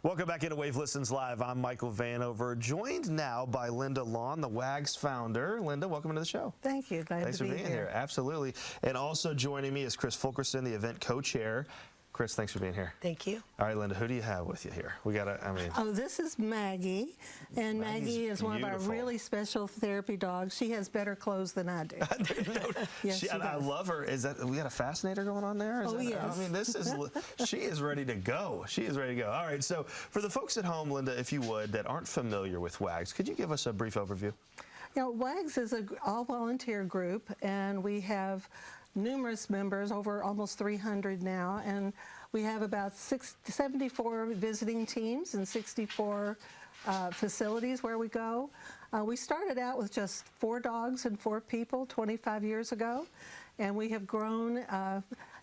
Welcome back into Wave Listens Live. I'm Michael Vanover, joined now by Linda Lawn, the WAGS founder. Linda, welcome to the show. Thank you. Glad Thanks to be for being here. Absolutely. And also joining me is Chris Fulkerson, the event co-chair. Chris, thanks for being here. Thank you. All right, Linda, who do you have with you here? We got to, Oh, this is Maggie, and Maggie is one of our really special therapy dogs. She has better clothes than I do. Yes, I love her. Is that, we got a fascinator going on there? Yes. I mean, this is, she is ready to go. She is ready to go. All right, so for the folks at home, Linda, if you would, that aren't familiar with WAGS, could you give us a brief overview? You know, WAGS is an all-volunteer group, and we have numerous members, over almost 300 now, and we have about 74 visiting teams and 64 facilities where we go. We started out with just 4 dogs and 4 people 25 years ago, and we have grown,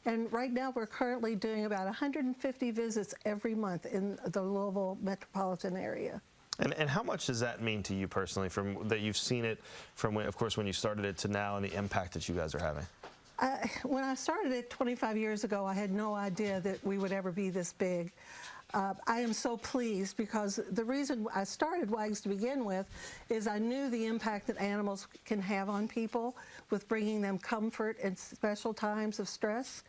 and right now we're currently doing about 150 visits every month in the Louisville metropolitan area. And how much does that mean to you personally, from that you've seen it from, when, of course, when you started it to now, and the impact that you guys are having? When I started it 25 years ago, I had no idea that we would ever be this big. I am so pleased because the reason I started WAGS to begin with is I knew the impact that animals can have on people with bringing them comfort in special times of stress.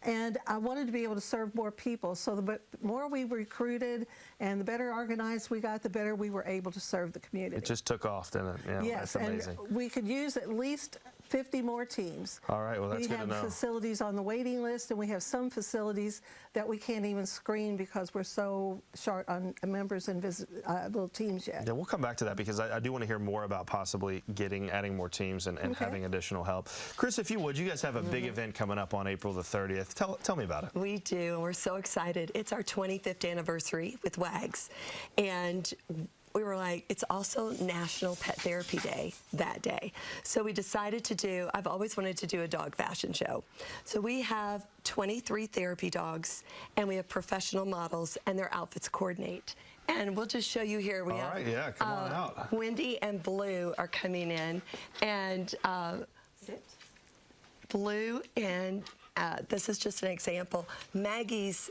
And I wanted to be able to serve more people. So the more we recruited and the better organized we got, the better we were able to serve the community. It just took off, didn't it? Yeah, yes, that's amazing. And we could use at least 50 more teams. All right, well, that's good to know. We have facilities on the waiting list, and we have some facilities that we can't even screen because we're so short on members and little teams yet. Yeah, we'll come back to that because I do want to hear more about possibly adding more teams and having additional help. Chris, if you would, you guys have a big event coming up on April the 30th. Tell me about it. We do, and we're so excited. It's our 25th anniversary with WAGS, and we were like, it's also National Pet Therapy Day that day. So we decided to do, I've always wanted to do a dog fashion show. So we have 23 therapy dogs, and we have professional models, and their outfits coordinate. And we'll just show you here. We have, yeah, come on out. Wendy and Blue are coming in, and Blue and this is just an example. Maggie's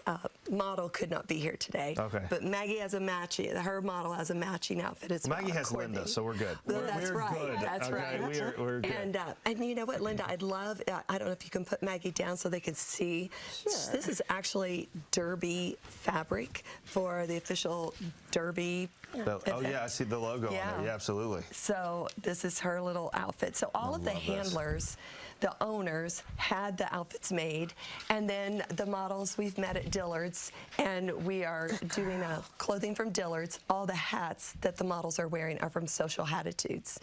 model could not be here today. Okay. But Maggie has a matching, her model has a matching outfit as well. Maggie has Linda, so we're good. That's right. Good. That's right. We're good. And you know what, Linda, I'd love, I don't know if you can put Maggie down so they can see. Sure. This is actually Derby fabric for the official Derby. Oh, yeah, I see the logo on there. Yeah, absolutely. So this is her little outfit. So all of the handlers, the owners, had the outfits made, and then the models we've met at Dillard's, and we are doing clothing from Dillard's. All the hats that the models are wearing are from Social Attitudes.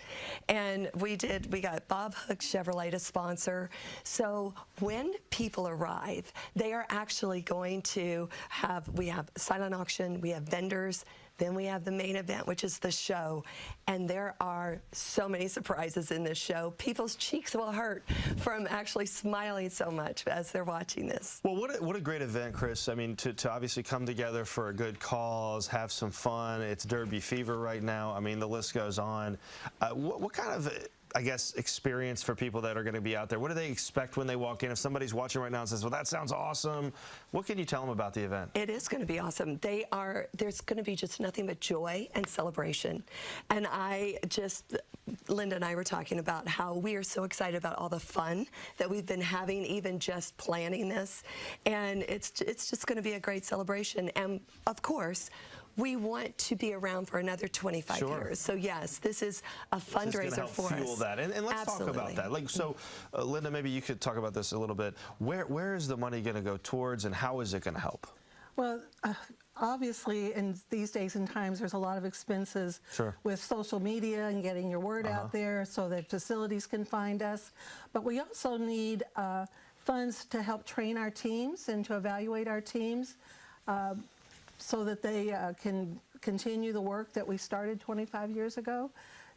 And we got Bob Hook Chevrolet to sponsor. So when people arrive, they are actually going to we have silent auction, we have vendors, then we have the main event, which is the show. And there are so many surprises in this show. People's cheeks will hurt from actually smiling so much as they're watching this. Well, what a great event, Chris. I mean, to obviously come together for a good cause, have some fun. It's Derby fever right now. I mean, the list goes on. What kind of, I guess, experience for people that are going to be out there? What do they expect when they walk in? If somebody's watching right now and says, well, that sounds awesome, what can you tell them about the event? It is going to be awesome. There's going to be just nothing but joy and celebration. And Linda and I were talking about how we are so excited about all the fun that we've been having, even just planning this. And it's just going to be a great celebration. And of course, we want to be around for another 25 years. So yes, this is a fundraiser for us. Fuel that. And let's talk about that. Like, so, Linda, maybe you could talk about this a little bit. Where is the money going to go towards, and how is it going to help? Well, obviously, in these days and times, there's a lot of expenses with social media and getting your word out there so that facilities can find us. But we also need funds to help train our teams and to evaluate our teams so that they can continue the work that we started 25 years ago.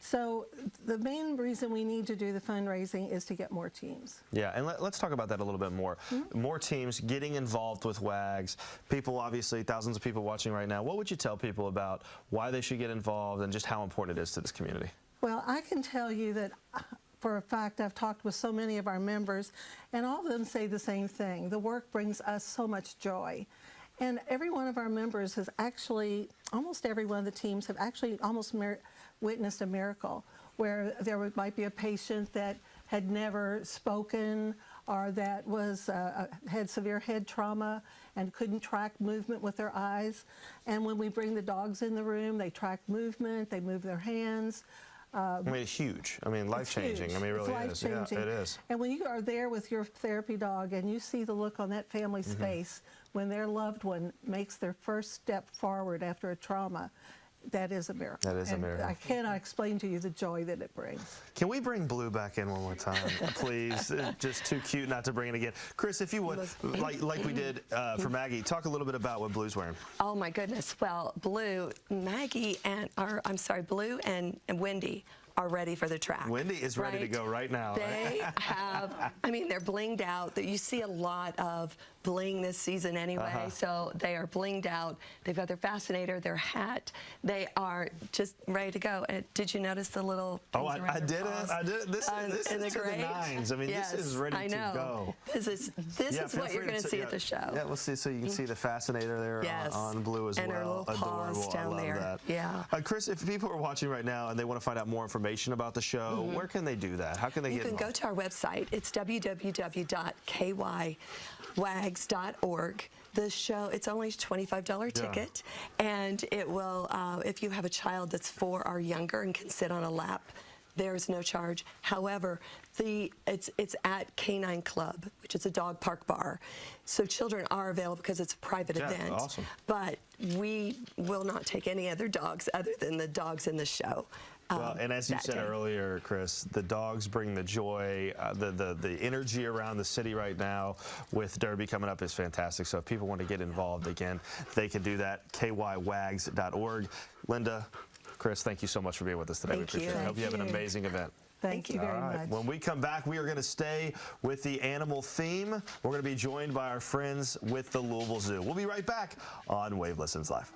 So the main reason we need to do the fundraising is to get more teams. Yeah, and let's talk about that a little bit more. More teams getting involved with WAGS. People, obviously, thousands of people watching right now. What would you tell people about why they should get involved and just how important it is to this community? Well, I can tell you that for a fact, I've talked with so many of our members, and all of them say the same thing. The work brings us so much joy. And every one of our members has actually, almost every one of the teams have actually almost witnessed a miracle where might be a patient that had never spoken or that had severe head trauma and couldn't track movement with their eyes. And when we bring the dogs in the room, they track movement, they move their hands. I mean, it's huge. I mean, life-changing. I mean, it really is. Yeah, it is. And when you are there with your therapy dog and you see the look on that family's face when their loved one makes their first step forward after a trauma, that is a miracle. That is a miracle. I cannot explain to you the joy that it brings. Can we bring Blue back in one more time, please? Just too cute not to bring it again. Chris, if you would, like we did for Maggie, talk a little bit about what Blue's wearing. Oh my goodness. Well, Blue and Wendy are ready for the track. Wendy is ready to go right now. They have, I mean, they're blinged out. You see a lot of bling this season anyway, so they are blinged out. They've got their fascinator, their hat. They are just ready to go. And did you notice the little things around I did their paws? it. I did it. This is to the nines. I mean, yes, this is ready to go. This is what you're going to see at the show. Yeah, we'll see. So you can see the fascinator there on Blue as and well. her little paws Adorable. down I love there. that. Yeah. Chris, if people are watching right now and they want to find out more information about the show, where can they do that? How can they get involved? You can go to our website. It's www.kywags.org. The show, it's only a $25 ticket, and it will, if you have a child that's 4 or younger and can sit on a lap, there's no charge. However, it's at Canine Club, which is a dog park bar. So children are available because it's a private event. Awesome. But we will not take any other dogs other than the dogs in the show. Well, and as you said earlier, Chris, the dogs bring the joy, the energy around the city right now with Derby coming up is fantastic. So if people want to get involved again, they can do that, kywags.org. Linda, Chris, thank you so much for being with us today. We appreciate it. I hope you have an amazing event. Thank you very much. When we come back, we are going to stay with the animal theme. We're going to be joined by our friends with the Louisville Zoo. We'll be right back on Wave Listens Live.